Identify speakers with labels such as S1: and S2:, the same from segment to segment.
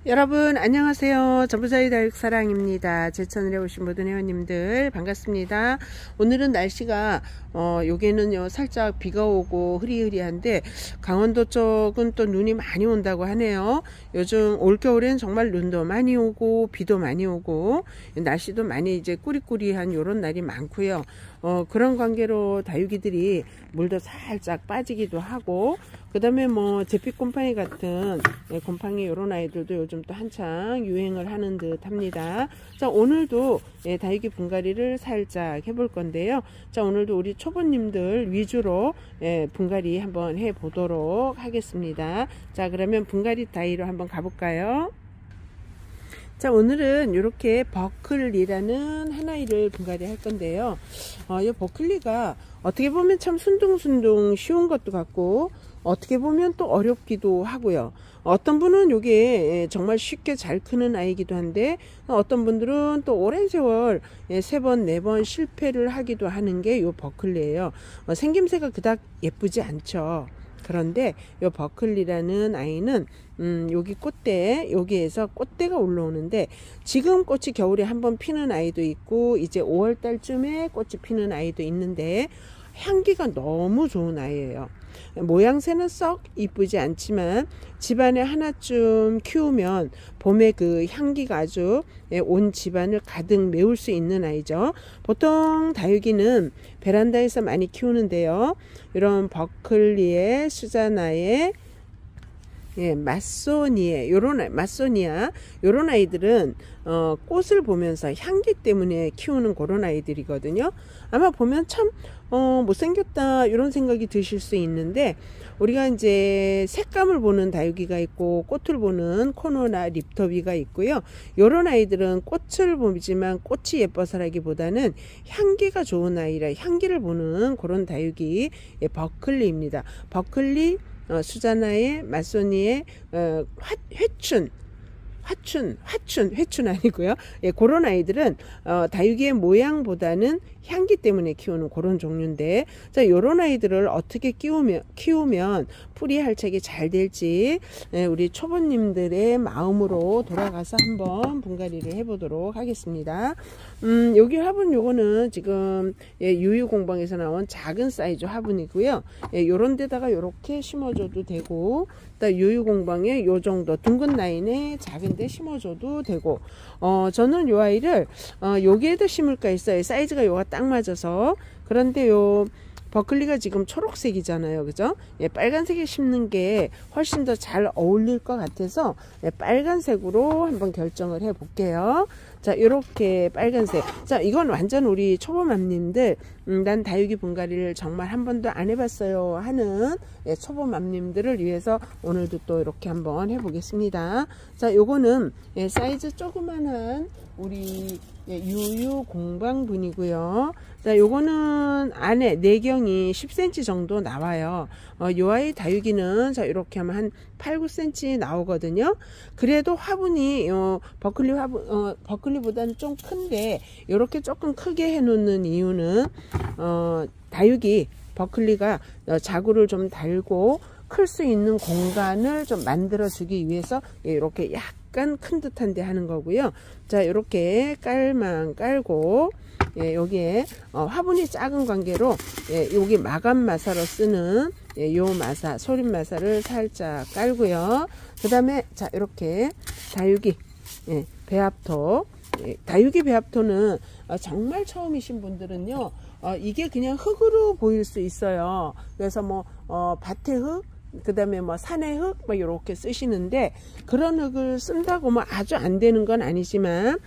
S1: 여러분 안녕하세요. 전부자의 다육사랑입니다. 제 채널에 오신 모든 회원님들 반갑습니다. 오늘은 날씨가 여기는요 살짝 비가 오고 흐리흐리한데 강원도 쪽은 또 눈이 많이 온다고 하네요. 요즘 올겨울엔 정말 눈도 많이 오고 비도 많이 오고 날씨도 많이 이제 꾸리꾸리한 요런 날이 많고요. 그런 관계로 다육이들이 물도 살짝 빠지기도 하고, 그 다음에 뭐 제피곰팡이 같은 곰팡이 요런 아이들도 요즘 또 한창 유행을 하는 듯 합니다. 자, 오늘도 다육이 분갈이를 살짝 해볼 건데요. 자, 오늘도 우리 초보님들 위주로 분갈이 한번 해 보도록 하겠습니다. 자, 그러면 분갈이 다이로 한번 가볼까요? 자, 오늘은 이렇게 버클리라는 한 아이를 분갈이 할 건데요. 이 버클리가 어떻게 보면 참 순둥순둥 쉬운 것도 같고, 어떻게 보면 또 어렵기도 하고요. 어떤 분은 이게 정말 쉽게 잘 크는 아이기도 한데, 어떤 분들은 또 오랜 세월 3번, 4번 실패를 하기도 하는 게 이 버클리예요. 생김새가 그닥 예쁘지 않죠. 그런데 이 버클리라는 아이는 여기 꽃대, 여기에서 꽃대가 올라오는데, 지금 꽃이 겨울에 한번 피는 아이도 있고 이제 5월 달쯤에 꽃이 피는 아이도 있는데 향기가 너무 좋은 아이예요. 모양새는 썩 이쁘지 않지만 집안에 하나쯤 키우면 봄에 그 향기가 아주 온 집안을 가득 메울 수 있는 아이죠. 보통 다육이는 베란다에서 많이 키우는데요. 이런 버클리에, 수자나에, 맛소니에, 맛소니아 요런 아이들은 꽃을 보면서 향기 때문에 키우는 그런 아이들이거든요. 아마 보면 참 못생겼다 이런 생각이 드실 수 있는데, 우리가 이제 색감을 보는 다육이가 있고 꽃을 보는 코노나 립토비가 있고요. 요런 아이들은 꽃을 보지만 꽃이 예뻐서라기보다는 향기가 좋은 아이라 향기를 보는 그런 다육이 버클리입니다. 버클리, 수자나의, 맛소니의, 회춘 아니고요. 그런 아이들은 다육이의 모양보다는 향기 때문에 키우는 그런 종류인데, 자, 요런 아이들을 어떻게 키우면 풀이 활착이 잘 될지 우리 초보님들의 마음으로 돌아가서 한번 분갈이를 해보도록 하겠습니다. 여기 화분 요거는 지금 유유공방에서 나온 작은 사이즈 화분이고요. 요런 데다가 요렇게 심어줘도 되고, 또 유유공방에 요 정도 둥근 라인에 작은데 심어줘도 되고, 저는 요 아이를 여기에도 심을까 했어요. 사이즈가 요가 딱 맞아서. 그런데 요 버클리가 지금 초록색이잖아요, 그죠? 빨간색에 심는 게 훨씬 더 잘 어울릴 것 같아서 빨간색으로 한번 결정을 해 볼게요. 자, 이렇게 빨간색. 자, 이건 완전 우리 초보맘님들, 난 다육이 분갈이를 정말 한 번도 안 해봤어요 하는 초보맘님들을 위해서 오늘도 또 이렇게 한번 해보겠습니다. 자, 요거는 사이즈 조그만한 우리 유유공방분이고요. 자, 요거는 안에 내경이 10cm 정도 나와요. 요 아이 다육이는 자, 이렇게 하면 한 8, 9cm 나오거든요. 그래도 화분이 버클리 화분, 버클리보다는 좀 큰데 이렇게 조금 크게 해 놓는 이유는 다육이 버클리가 자구를 좀 달고 클 수 있는 공간을 좀 만들어 주기 위해서 이렇게 약간 큰 듯한데 하는 거고요. 자, 이렇게 깔망 깔고, 여기에 화분이 작은 관계로 여기 마감 마사로 쓰는 요 마사, 소림 마사를 살짝 깔고요. 그 다음에 자, 이렇게 다육이 배합토, 다육이 배합토는 정말 처음이신 분들은요, 이게 그냥 흙으로 보일 수 있어요. 그래서 뭐 밭의 흙, 그 다음에 뭐 산의 흙, 뭐 이렇게 쓰시는데, 그런 흙을 쓴다고 뭐 아주 안 되는 건 아니지만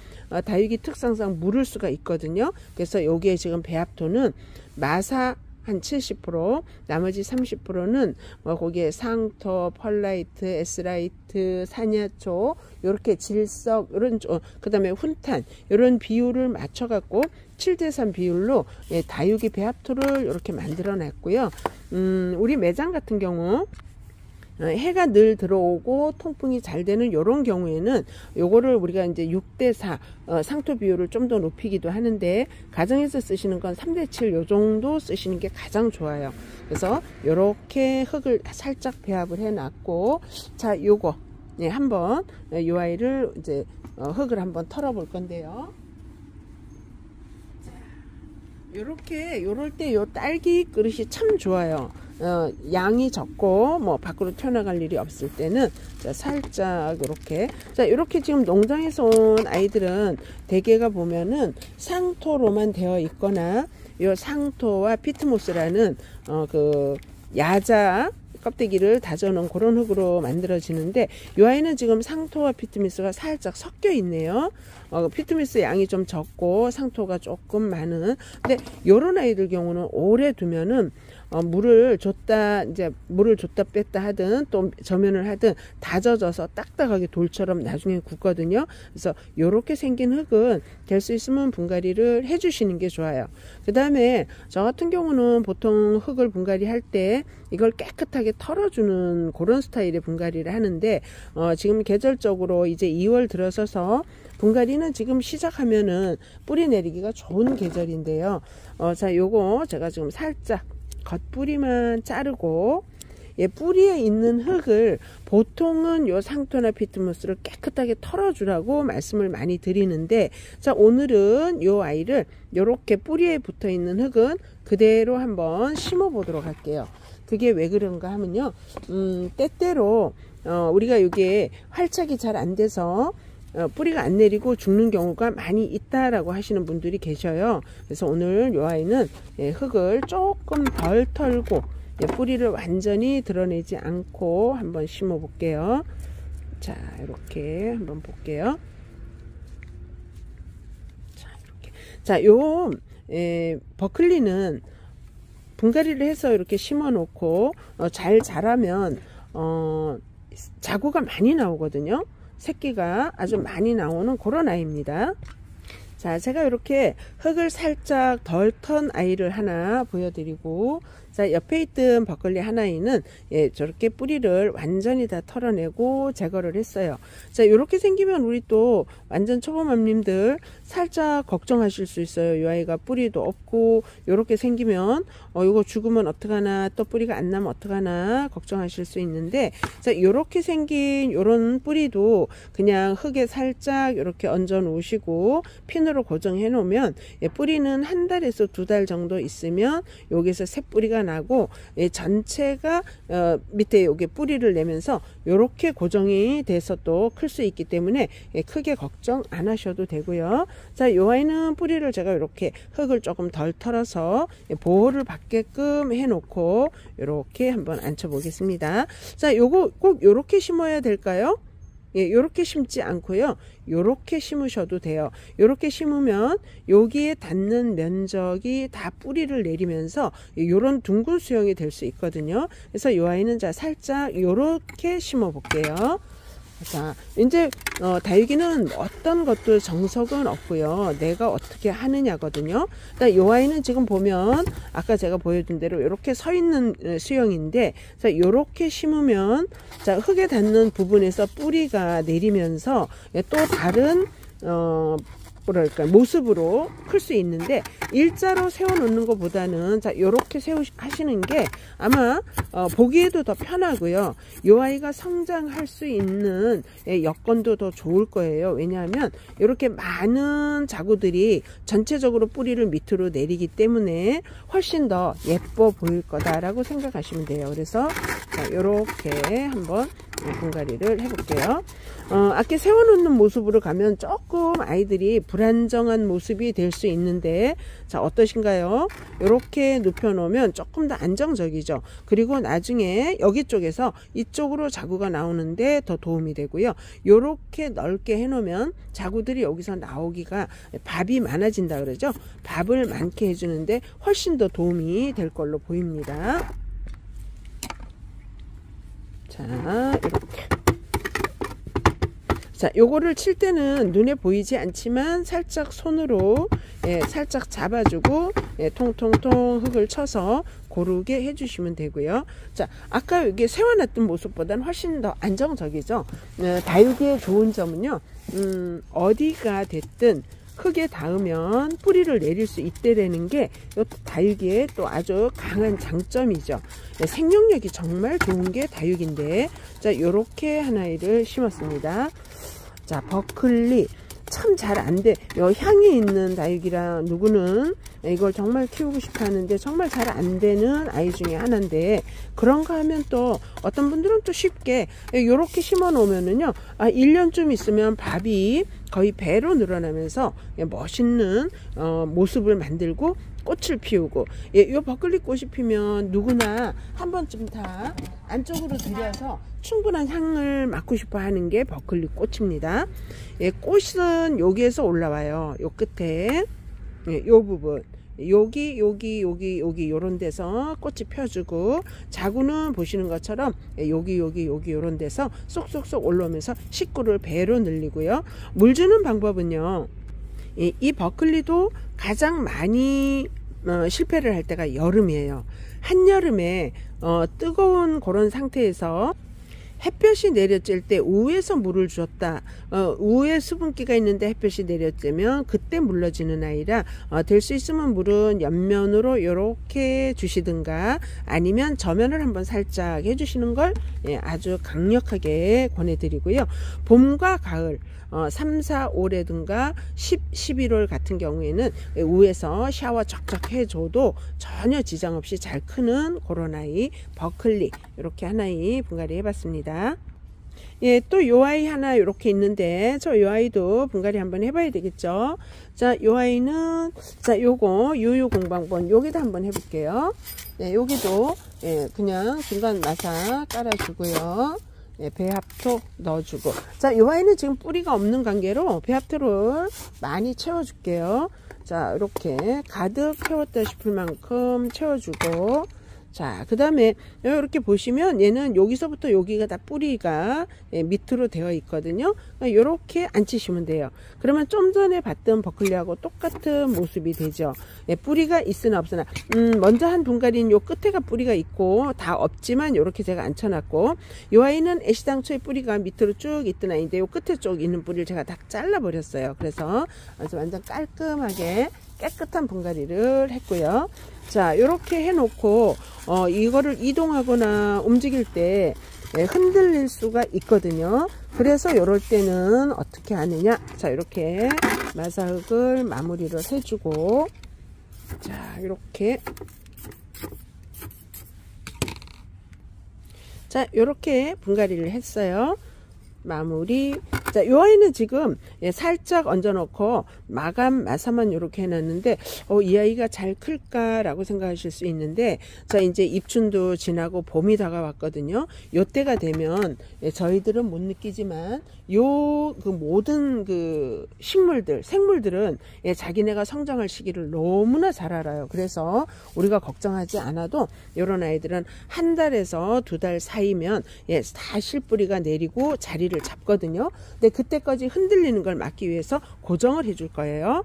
S1: 다육이 특성상 물을 수가 있거든요. 그래서 여기에 지금 배합토는 마사 한 70%, 나머지 30%는 뭐 거기에 상토, 펄라이트, 에스라이트, 산야초, 요렇게 질석, 이런, 그 다음에 훈탄, 이런 비율을 맞춰갖고 7대3 비율로 다육이 배합토를 이렇게 만들어 놨고요. 우리 매장 같은 경우 해가 늘 들어오고 통풍이 잘 되는 이런 경우에는 요거를 우리가 이제 6대4 상토 비율을 좀 더 높이기도 하는데, 가정에서 쓰시는 건 3대7 요 정도 쓰시는 게 가장 좋아요. 그래서 요렇게 흙을 살짝 배합을 해 놨고, 자, 요거 네, 한번 이 아이를 이제 흙을 한번 털어 볼 건데요. 요렇게 요럴 때 요 딸기 그릇이 참 좋아요. 양이 적고 뭐 밖으로 튀어나갈 일이 없을 때는 자, 살짝 요렇게 요렇게 지금 농장에서 온 아이들은 대개가 보면은 상토로만 되어 있거나 요 상토와 피트모스라는 그 야자 껍데기를 다져놓은 그런 흙으로 만들어지는데 이 아이는 지금 상토와 피트미스가 살짝 섞여 있네요. 피트미스 양이 좀 적고 상토가 조금 많은. 근데 요런 아이들 경우는 오래 두면은 물을 줬다 뺐다 하든 또 저면을 하든 다 젖어서 딱딱하게 돌처럼 나중에 굳거든요. 그래서 요렇게 생긴 흙은 될 수 있으면 분갈이를 해 주시는 게 좋아요. 그 다음에 저 같은 경우는 보통 흙을 분갈이 할 때 이걸 깨끗하게 털어주는 그런 스타일의 분갈이를 하는데 지금 계절적으로 이제 2월 들어서서 분갈이는 지금 시작하면은 뿌리 내리기가 좋은 계절인데요. 자, 요거 제가 지금 살짝 겉뿌리만 자르고 뿌리에 있는 흙을 보통은 요 상토나 피트모스를 깨끗하게 털어주라고 말씀을 많이 드리는데, 자, 오늘은 요 아이를 요렇게 뿌리에 붙어 있는 흙은 그대로 한번 심어 보도록 할게요. 그게 왜 그런가 하면요, 때때로 우리가 이게 활착이 잘 안 돼서 뿌리가 안 내리고 죽는 경우가 많이 있다라고 하시는 분들이 계셔요. 그래서 오늘 이 아이는 흙을 조금 덜 털고 뿌리를 완전히 드러내지 않고 한번 심어 볼게요. 자, 이렇게 한번 볼게요. 자, 이렇게. 자, 요 버클리는 분갈이를 해서 이렇게 심어 놓고 잘 자라면 자구가 많이 나오거든요. 새끼가 아주 많이 나오는 그런 아이입니다. 자, 제가 이렇게 흙을 살짝 덜 턴 아이를 하나 보여드리고, 자, 옆에 있던 버클리 하나이는 저렇게 뿌리를 완전히 다 털어내고 제거를 했어요. 자, 이렇게 생기면 우리 또 완전 초보맘님들 살짝 걱정하실 수 있어요. 이 아이가 뿌리도 없고 이렇게 생기면 이거 죽으면 어떡하나, 또 뿌리가 안 나면 어떡하나 걱정하실 수 있는데, 자, 이렇게 생긴 이런 뿌리도 그냥 흙에 살짝 이렇게 얹어 놓으시고 핀으로 고정해 놓으면 뿌리는 한 달에서 2달 정도 있으면 여기서 새 뿌리가 나고 전체가 밑에 여기 뿌리를 내면서 이렇게 고정이 돼서 또 클 수 있기 때문에 크게 걱정 안 하셔도 되고요. 자, 요 아이는 뿌리를 제가 이렇게 흙을 조금 덜 털어서 보호를 받게끔 해 놓고 이렇게 한번 앉혀 보겠습니다. 자, 요거 꼭 요렇게 심어야 될까요? 요렇게 심지 않고요, 요렇게 심으셔도 돼요. 요렇게 심으면 여기에 닿는 면적이 다 뿌리를 내리면서 요런 둥근 수영이 될 수 있거든요. 그래서 이 아이는 자, 살짝 요렇게 심어 볼게요. 자, 이제 다육이는 어떤 것도 정석은 없고요, 내가 어떻게 하느냐거든요. 이 아이는 지금 보면 아까 제가 보여준 대로 이렇게 서 있는 수영인데, 자, 이렇게 심으면 자, 흙에 닿는 부분에서 뿌리가 내리면서 또 다른 뭐랄까 모습으로 클 수 있는데, 일자로 세워 놓는 것보다는 자, 요렇게 하시는 게 아마 보기에도 더 편하고요, 요 아이가 성장할 수 있는 여건도 더 좋을 거예요. 왜냐하면 이렇게 많은 자구들이 전체적으로 뿌리를 밑으로 내리기 때문에 훨씬 더 예뻐 보일 거다라고 생각하시면 돼요. 그래서 자, 요렇게 한번 분갈이를 해 볼게요. 아까 세워놓는 모습으로 가면 조금 아이들이 불안정한 모습이 될 수 있는데, 자, 어떠신가요? 이렇게 눕혀 놓으면 조금 더 안정적이죠. 그리고 나중에 여기 쪽에서 이쪽으로 자구가 나오는데 더 도움이 되고요, 이렇게 넓게 해 놓으면 자구들이 여기서 나오기가 밥이 많아진다 그러죠. 밥을 많게 해주는데 훨씬 더 도움이 될 걸로 보입니다. 자, 이렇게. 자, 요거를 칠 때는 눈에 보이지 않지만 살짝 손으로 살짝 잡아주고 통통통 흙을 쳐서 고르게 해주시면 되고요. 자, 아까 여기 세워놨던 모습보다는 훨씬 더 안정적이죠. 다육이의 좋은 점은요, 어디가 됐든 흙에 닿으면 뿌리를 내릴 수 있다라는 게 이것도 다육이의 또 아주 강한 장점이죠. 네, 생명력이 정말 좋은 게 다육인데, 자, 요렇게 하나를 심었습니다. 자, 버클리 참 잘 안 돼. 향이 있는 다육이라 누구는 이걸 정말 키우고 싶어 하는데 정말 잘 안 되는 아이 중에 하나인데, 그런가 하면 또 어떤 분들은 또 쉽게 이렇게 심어 놓으면은요, 1년쯤 있으면 밥이 거의 배로 늘어나면서 멋있는 모습을 만들고 꽃을 피우고, 이 버클리 꽃이 피면 누구나 한 번쯤 다 안쪽으로 들여서 충분한 향을 맡고 싶어 하는 게 버클리 꽃입니다. 예, 꽃은 여기에서 올라와요. 요 끝에, 예, 요 부분, 여기 요런 데서 꽃이 펴주고, 자구는 보시는 것처럼 여기 요런 데서 쏙쏙쏙 올라오면서 식구를 배로 늘리고요. 물 주는 방법은요, 이 버클리도 가장 많이 실패를 할 때가 여름이에요. 한여름에 뜨거운 그런 상태에서 햇볕이 내려질 때 우에서 물을 줬다, 우에 수분기가 있는데 햇볕이 내려지면 그때 물러지는 아이라, 될 수 있으면 물은 옆면으로 이렇게 주시든가 아니면 저면을 한번 살짝 해주시는 걸 아주 강력하게 권해드리고요. 봄과 가을 3, 4, 5라든가 10, 11월 같은 경우에는 우에서 샤워 척척 해줘도 전혀 지장 없이 잘 크는 그런 아이 버클리, 이렇게 하나의 분갈이 해봤습니다. 예, 또 요 아이 하나 이렇게 있는데, 저 요 아이도 분갈이 한번 해봐야 되겠죠. 자, 요 아이는, 자, 요거 유유 공방본 여기다 한번 해볼게요. 네, 여기도 그냥 중간 마사 깔아주고요. 예, 배합토 넣어주고, 자, 요 아이는 지금 뿌리가 없는 관계로 배합토를 많이 채워줄게요. 자, 이렇게 가득 채웠다 싶을 만큼 채워주고, 자, 그 다음에 이렇게 보시면 얘는 여기서부터 여기가 다 뿌리가 밑으로 되어 있거든요. 이렇게 앉히시면 돼요. 그러면 좀 전에 봤던 버클리하고 똑같은 모습이 되죠. 뿌리가 있으나 없으나, 먼저 한 분갈이는 요 끝에가 뿌리가 있고 다 없지만 이렇게 제가 앉혀놨고, 요 아이는 애시당초에 뿌리가 밑으로 쭉 있던 아이인데 요 끝에 쪽 있는 뿌리를 제가 다 잘라 버렸어요. 그래서 완전 깔끔하게 깨끗한 분갈이를 했고요. 자, 이렇게 해놓고 이거를 이동하거나 움직일 때 흔들릴 수가 있거든요. 그래서 이럴 때는 어떻게 하느냐, 자, 이렇게 마사흙을 마무리를 해주고, 자, 이렇게, 자, 이렇게 분갈이를 했어요. 마무리. 자, 요 아이는 지금 살짝 얹어 놓고 마감 마사만 이렇게 해놨는데, 이 아이가 잘 클까 라고 생각하실 수 있는데, 자, 이제 입춘도 지나고 봄이 다가왔거든요. 요 때가 되면 저희들은 못 느끼지만 그 모든 그 식물들, 생물들은 자기네가 성장할 시기를 너무나 잘 알아요. 그래서 우리가 걱정하지 않아도 요런 아이들은 한 달에서 2달 사이면 다 실뿌리가 내리고 자리를 잡거든요. 근데 그때까지 흔들리는 걸 막기 위해서 고정을 해줄 거예요.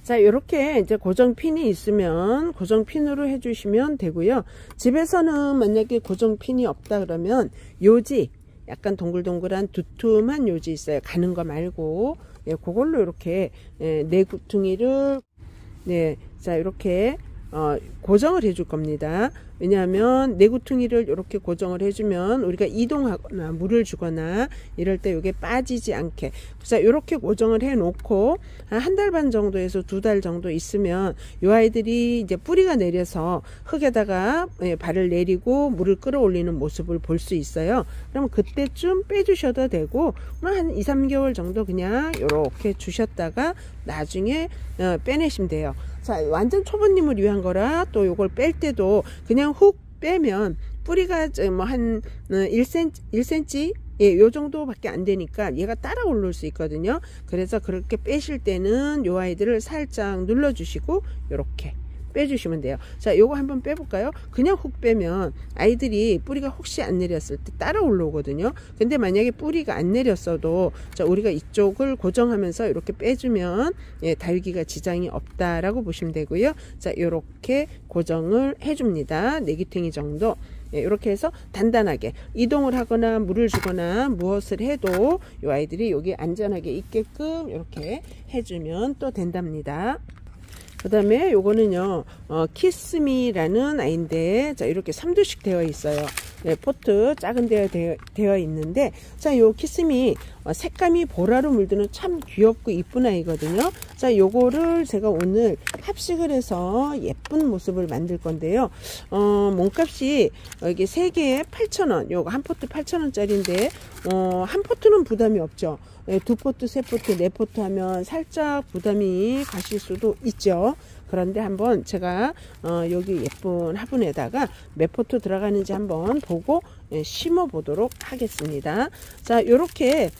S1: 자, 이렇게 이제 고정핀이 있으면 고정핀으로 해주시면 되고요. 집에서는 만약에 고정핀이 없다 그러면 요지, 약간 동글동글한 두툼한 요지 있어요. 가는 거 말고, 그걸로 이렇게 내구퉁이를, 자, 이렇게 고정을 해줄 겁니다. 왜냐하면 내구퉁이를 이렇게 고정을 해주면 우리가 이동하거나 물을 주거나 이럴 때 이게 빠지지 않게, 자, 이렇게 고정을 해 놓고 한 달 반 정도에서 2달 정도 있으면 이 아이들이 이제 뿌리가 내려서 흙에다가 발을 내리고 물을 끌어올리는 모습을 볼 수 있어요. 그럼 그때쯤 빼주셔도 되고, 한 2, 3개월 정도 그냥 이렇게 주셨다가 나중에 빼내시면 돼요. 자, 완전 초보님을 위한 거라 또 요걸 뺄 때도 그냥 훅 빼면 뿌리가 뭐 한 1cm? 요 정도밖에 안 되니까 얘가 따라 올라올 수 있거든요. 그래서 그렇게 빼실 때는 요 아이들을 살짝 눌러 주시고 요렇게 빼주시면 돼요. 자, 요거 한번 빼볼까요? 그냥 훅 빼면 아이들이 뿌리가 혹시 안 내렸을 때 따라 올라오거든요. 근데 만약에 뿌리가 안 내렸어도, 자, 우리가 이쪽을 고정하면서 이렇게 빼주면 다육이가 지장이 없다라고 보시면 되고요. 자, 요렇게 고정을 해줍니다. 내기탱이 정도. 이렇게 해서 단단하게 이동을 하거나 물을 주거나 무엇을 해도 이 아이들이 여기 안전하게 있게끔 이렇게 해주면 또 된답니다. 그 다음에 요거는요 키스미라는 아이인데, 자 이렇게 3두씩 되어 있어요. 네, 포트 작은 데 되어 있는데, 자 요 키스미 색감이 보라로 물드는 참 귀엽고 이쁜 아이거든요. 자 요거를 제가 오늘 합식을 해서 예쁜 모습을 만들 건데요. 몸값이 이게 3개에 8,000원, 요거 한 포트 8,000원짜리인데 한 포트는 부담이 없죠. 두 포트, 세 포트, 네 포트 하면 살짝 부담이 가실 수도 있죠. 그런데 한번 제가 여기 예쁜 화분에다가 몇 포트 들어가는지 한번 보고 심어 보도록 하겠습니다. 자 요렇게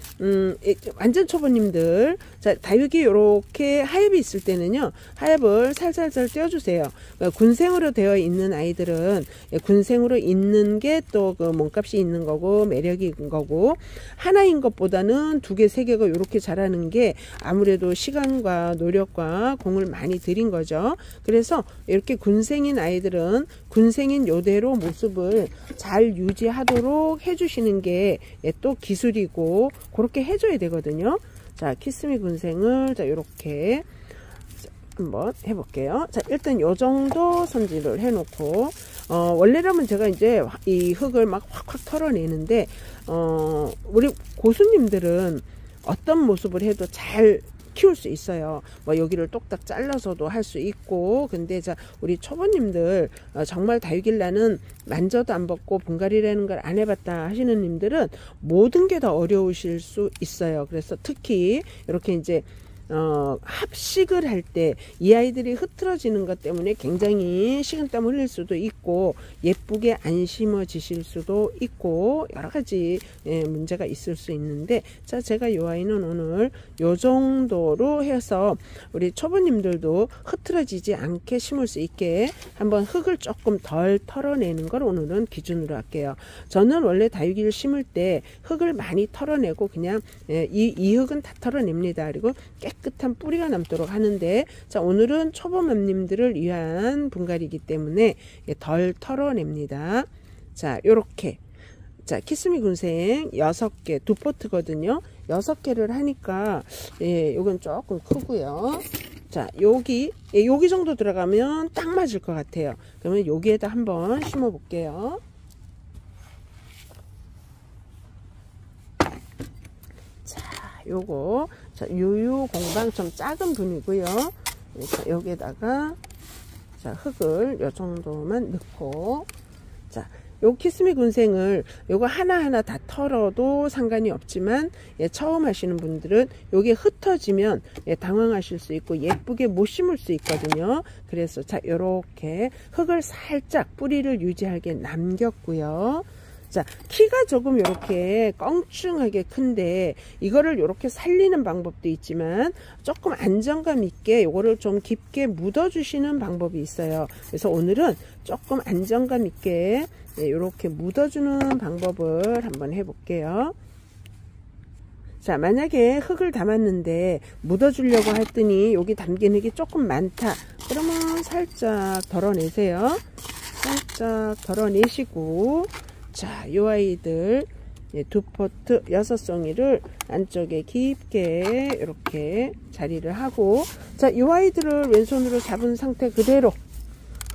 S1: 완전 초보님들, 자 다육이 요렇게 하엽이 있을 때는요 하엽을 살살살 떼어주세요. 군생으로 되어 있는 아이들은 군생으로 있는 게 또 그 몸값이 있는 거고 매력이 있는 거고, 하나인 것보다는 2개, 3개가 요렇게 자라는 게 아무래도 시간과 노력과 공을 많이 들인 거죠. 그래서 이렇게 군생인 아이들은 군생인 요대로 모습을 잘 유지하도록 해주시는 게 또 기술이고 그렇게 해줘야 되거든요. 자 키스미 군생을 자 이렇게 한번 해볼게요. 자 일단 요 정도 손질을 해놓고 원래라면 제가 이제 이 흙을 막 확확 털어내는데 우리 고수님들은 어떤 모습을 해도 잘 키울 수 있어요. 뭐 여기를 똑딱 잘라서도 할 수 있고, 근데 자 우리 초보님들 정말 다육이를 나는 만져도 안 벗고 분갈이라는 걸 안 해봤다 하시는 님들은 모든 게 더 어려우실 수 있어요. 그래서 특히 이렇게 이제 합식을 할 때 이 아이들이 흐트러지는 것 때문에 굉장히 식은땀 흘릴 수도 있고 예쁘게 안 심어지실 수도 있고 여러가지 문제가 있을 수 있는데, 자 제가 이 아이는 오늘 요 정도로 해서 우리 초보님들도 흐트러지지 않게 심을 수 있게 한번 흙을 조금 덜 털어내는 걸 오늘은 기준으로 할게요. 저는 원래 다육이를 심을 때 흙을 많이 털어내고 그냥 이 흙은 다 털어냅니다. 그리고 깨끗한 뿌리가 남도록 하는데, 자 오늘은 초보맘님들을 위한 분갈이기 때문에 덜 털어냅니다. 자 요렇게, 자 키스미 군생 6개 2포트거든요 6개를 하니까 요건 조금 크고요. 자 여기 정도 들어가면 딱 맞을 것 같아요. 그러면 여기에다 한번 심어 볼게요. 요거 자 유유 공방 좀 작은 분이고요. 자 여기에다가 자 흙을 요 정도만 넣고, 자 요 키스미 군생을 요거 하나하나 다 털어도 상관이 없지만 처음 하시는 분들은 요게 흩어지면 당황하실 수 있고 예쁘게 못 심을 수 있거든요. 그래서 자 요렇게 흙을 살짝 뿌리를 유지하게 남겼고요. 자 키가 조금 이렇게 껑충하게 큰데 이거를 이렇게 살리는 방법도 있지만 조금 안정감 있게 요거를 좀 깊게 묻어 주시는 방법이 있어요. 그래서 오늘은 조금 안정감 있게 이렇게 묻어 주는 방법을 한번 해 볼게요. 자 만약에 흙을 담았는데 묻어 주려고 했더니 여기 담긴 흙이 조금 많다 그러면 살짝 덜어내세요. 살짝 덜어내시고, 자, 요 아이들 2포트 6송이를 안쪽에 깊게 이렇게 자리를 하고, 자, 요 아이들을 왼손으로 잡은 상태 그대로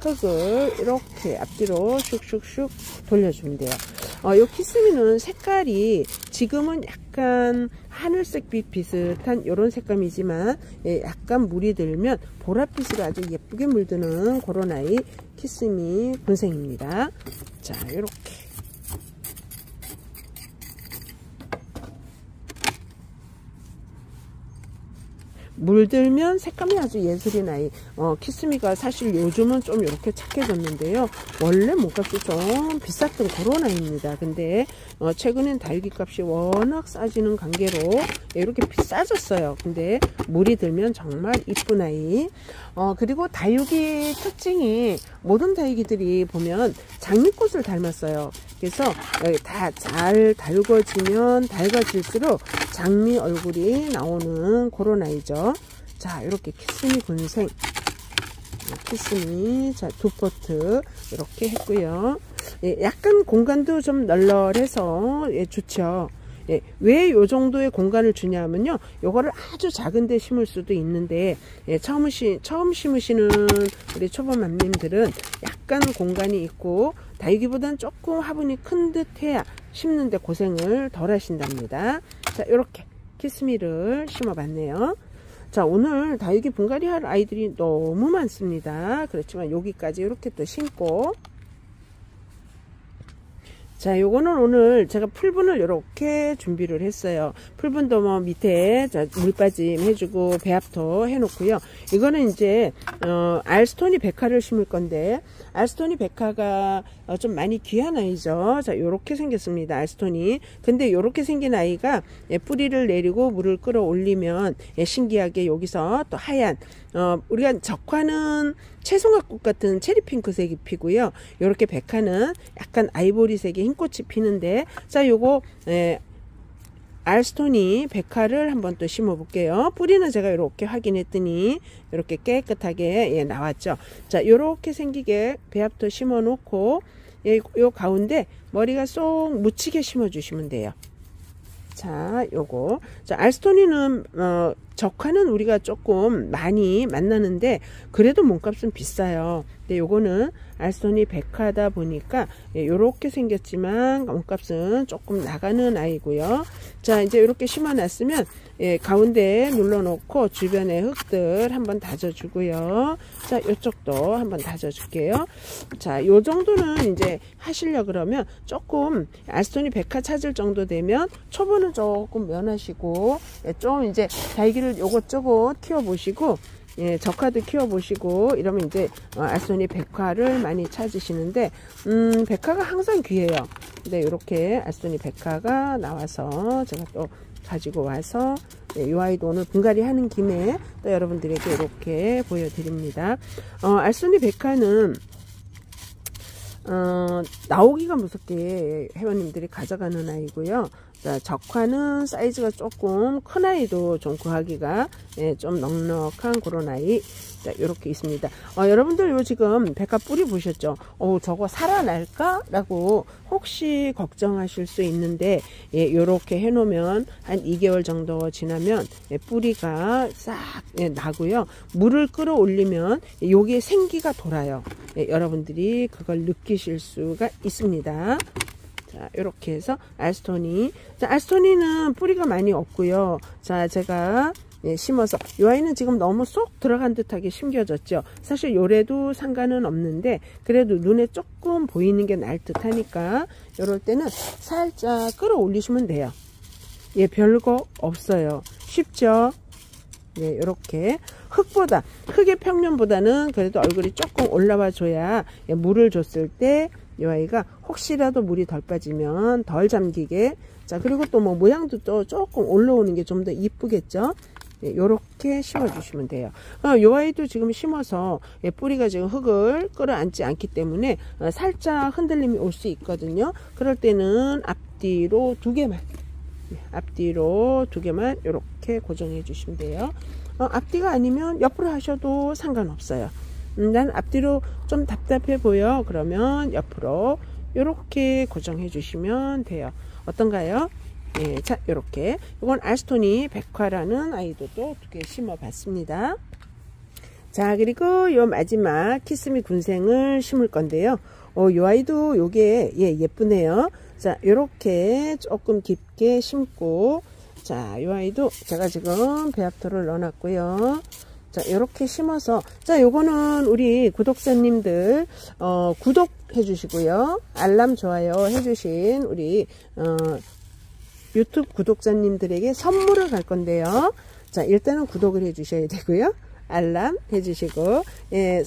S1: 흙을 이렇게 앞뒤로 슉슉슉 돌려주면 돼요. 요 키스미는 색깔이 지금은 약간 하늘색 빛 비슷한 이런 색감이지만 약간 물이 들면 보랏빛으로 아주 예쁘게 물드는 그런 아이 키스미 군생입니다. 자, 이렇게 물들면 색감이 아주 예술인 아이. 키스미가 사실 요즘은 좀 이렇게 착해졌는데요. 원래 몸값이 좀 비쌌던 그런 아이입니다. 근데 최근엔 다육이 값이 워낙 싸지는 관계로 이렇게 비싸졌어요. 근데 물이 들면 정말 이쁜 아이. 그리고 다육이 특징이 모든 다육이들이 보면 장미꽃을 닮았어요. 그래서 다 잘 달궈지면 달궈질수록 장미 얼굴이 나오는 그런 아이죠. 자, 이렇게 키스미 군생 키스미, 자, 2포트 이렇게 했고요. 예, 약간 공간도 좀 널널해서 예, 좋죠. 예, 왜 요 정도의 공간을 주냐면요, 요거를 아주 작은 데 심을 수도 있는데, 예, 처음 심으시는 우리 초보맘님들은 약간 공간이 있고 다육이보다는 조금 화분이 큰 듯 해야 심는데 고생을 덜 하신답니다. 자, 요렇게 키스미를 심어 봤네요. 자, 오늘 다육이 분갈이 할 아이들이 너무 많습니다. 그렇지만 여기까지 이렇게 또 심고, 자, 요거는 오늘 제가 풀분을 이렇게 준비를 했어요. 풀분도 뭐 밑에 물빠짐 해주고 배합토 해놓고요. 이거는 이제 알스토니 백화를 심을 건데, 알스토니 백화가 좀 많이 귀한 아이죠. 자, 요렇게 생겼습니다. 알스토니. 근데 요렇게 생긴 아이가 뿌리를 내리고 물을 끌어올리면 신기하게 여기서 또 하얀, 우리가 적화는 채송화꽃 같은 체리핑크색이 피고요. 요렇게 백화는 약간 아이보리색의 흰꽃이 피는데, 자, 요거 알스토니 백화를 한번 또 심어 볼게요. 뿌리는 제가 이렇게 확인했더니 이렇게 깨끗하게 나왔죠. 자, 요렇게 생기게 배합토 심어 놓고, 요 가운데 머리가 쏙 묻히게 심어 주시면 돼요. 자, 요거. 자, 알스토니는 적화는 우리가 조금 많이 만나는데 그래도 몸값은 비싸요. 근데 요거는 알스토니 백화다 보니까 요렇게 생겼지만 몸값은 조금 나가는 아이고요. 자, 이제 이렇게 심어 놨으면 가운데 눌러 놓고 주변에 흙들 한번 다져 주고요. 자, 요쪽도 한번 다져 줄게요. 자, 요 정도는 이제 하시려 그러면 조금 알스토니 백화 찾을 정도 되면 초보는 조금 면하시고, 좀 이제 다육이를 요것저것 키워 보시고, 예, 적화도 키워보시고 이러면 이제 알스토니 백화를 많이 찾으시는데, 백화가 항상 귀해요. 근데 이렇게 알스토니 백화가 나와서 제가 또 가지고 와서 이 아이도 오늘 분갈이 하는 김에 또 여러분들에게 이렇게 보여드립니다. 알스토니 백화는 나오기가 무섭게 회원님들이 가져가는 아이고요. 자, 적화는 사이즈가 조금 큰 아이도 좀 구하기가 좀 넉넉한 그런 아이. 자, 요렇게 있습니다. 여러분들 요 지금 백화 뿌리 보셨죠? 저거 살아날까? 라고 혹시 걱정하실 수 있는데, 요렇게 해놓으면 한 2개월 정도 지나면 뿌리가 싹 나고요. 물을 끌어올리면 요게 생기가 돌아요. 여러분들이 그걸 느끼실 수가 있습니다. 자, 이렇게 해서 알스토니. 자, 알스토니는 뿌리가 많이 없고요. 자, 제가 심어서 이 아이는 지금 너무 쏙 들어간 듯하게 심겨졌죠. 사실 요래도 상관은 없는데 그래도 눈에 조금 보이는 게 날 듯하니까 이럴 때는 살짝 끌어올리시면 돼요. 예, 별거 없어요. 쉽죠? 네, 이렇게 흙의 평면보다는 그래도 얼굴이 조금 올라와 줘야 물을 줬을 때 이 아이가 혹시라도 물이 덜 빠지면 덜 잠기게. 자, 그리고 또 뭐 모양도 또 조금 올라오는 게 좀 더 이쁘겠죠. 요렇게 심어 주시면 돼요. 이 아이도 지금 심어서 뿌리가 지금 흙을 끌어안지 않기 때문에 살짝 흔들림이 올 수 있거든요. 그럴 때는 앞뒤로 두 개만 이렇게 고정해 주시면 돼요. 앞뒤가 아니면 옆으로 하셔도 상관없어요. 난 앞뒤로 좀 답답해 보여. 그러면 옆으로 이렇게 고정해 주시면 돼요. 어떤가요? 예, 자, 요렇게. 이건 알스토니 백화라는 아이도 또 2개 심어 봤습니다. 자, 그리고 요 마지막 키스미 군생을 심을 건데요. 요 아이도 요게 예쁘네요. 자, 요렇게 조금 깊게 심고, 자, 요 아이도 제가 지금 배합토를 넣어 놨고요. 자, 이렇게 심어서, 자, 요거는 우리 구독자님들 구독해 주시고요. 알람 좋아요 해주신 우리 유튜브 구독자님들에게 선물을 갈 건데요. 자, 일단은 구독을 해 주셔야 되고요. 알람 해주시고,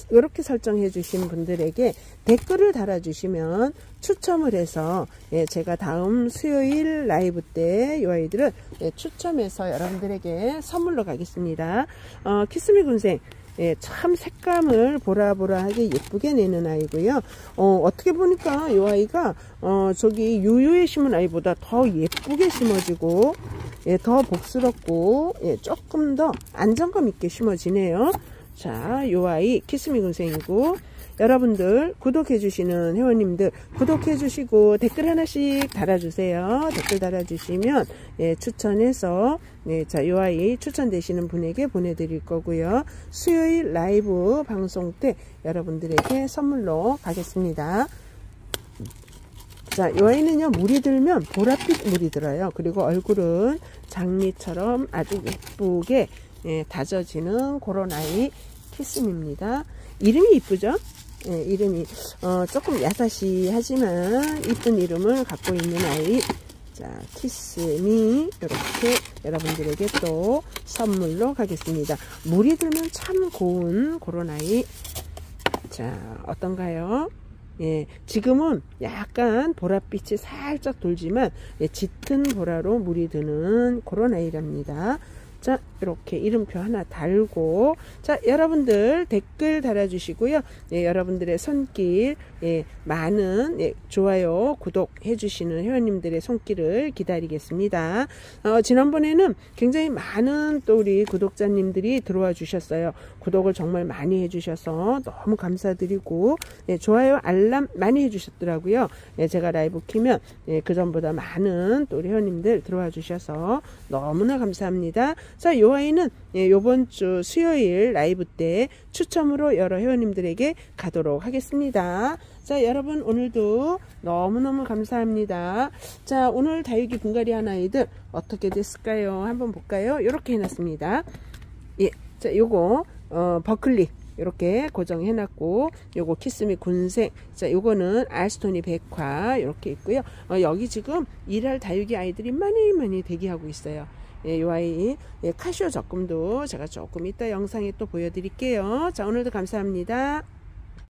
S1: 이렇게 설정해 주신 분들에게 댓글을 달아주시면 추첨을 해서 제가 다음 수요일 라이브 때 이 아이들을 추첨해서 여러분들에게 선물로 가겠습니다. 키스미 군생, 참 색감을 보라보라하게 예쁘게 내는 아이고요. 어떻게 보니까 이 아이가 저기 유유에 심은 아이보다 더 예쁘게 심어지고 더 복스럽고 조금 더 안정감 있게 심어지네요. 자, 요 아이 키스미 군생이고, 여러분들 구독해주시는 회원님들 구독해주시고 댓글 하나씩 달아주세요. 댓글 달아주시면 예, 추천해서 네, 자, 요 아이 추천되시는 분에게 보내드릴 거고요. 수요일 라이브 방송 때 여러분들에게 선물로 가겠습니다. 자, 요 아이는요, 물이 들면 보랏빛 물이 들어요. 그리고 얼굴은 장미처럼 아주 예쁘게 예, 다져지는 그런 아이 키스미입니다. 이름이 이쁘죠? 예, 이름이 조금 야사시하지만 이쁜 이름을 갖고 있는 아이. 자, 키스미 이렇게 여러분들에게 또 선물로 가겠습니다. 물이 들면 참 고운 그런 아이. 자, 어떤가요? 예, 지금은 약간 보랏빛이 살짝 돌지만 예, 짙은 보라로 물이 드는 그런 아이랍니다. 자, 이렇게 이름표 하나 달고, 자, 여러분들 댓글 달아주시고요. 예, 여러분들의 손길, 예, 많은 예, 좋아요, 구독 해주시는 회원님들의 손길을 기다리겠습니다. 지난번에는 굉장히 많은 또 우리 구독자님들이 들어와 주셨어요. 구독을 정말 많이 해주셔서 너무 감사드리고, 예, 좋아요, 알람 많이 해주셨더라고요. 예, 제가 라이브 키면 예, 그 전보다 많은 또 우리 회원님들 들어와 주셔서 너무나 감사합니다. 자, 요 아이는 예, 요번 주 수요일 라이브 때 추첨으로 여러 회원님들에게 가도록 하겠습니다. 자, 여러분 오늘도 너무너무 감사합니다. 자, 오늘 다육이 분갈이 한 아이들 어떻게 됐을까요? 한번 볼까요? 이렇게 해놨습니다. 예, 자, 요거 버클리 이렇게 고정해 놨고, 요거 키스미 군생, 자, 요거는 알스토니 백화 이렇게 있고요. 여기 지금 일할 다육이 아이들이 많이 대기하고 있어요. 예, 요 아이 예, 카시오 적금도 제가 조금 이따 영상에 또 보여드릴게요. 자, 오늘도 감사합니다.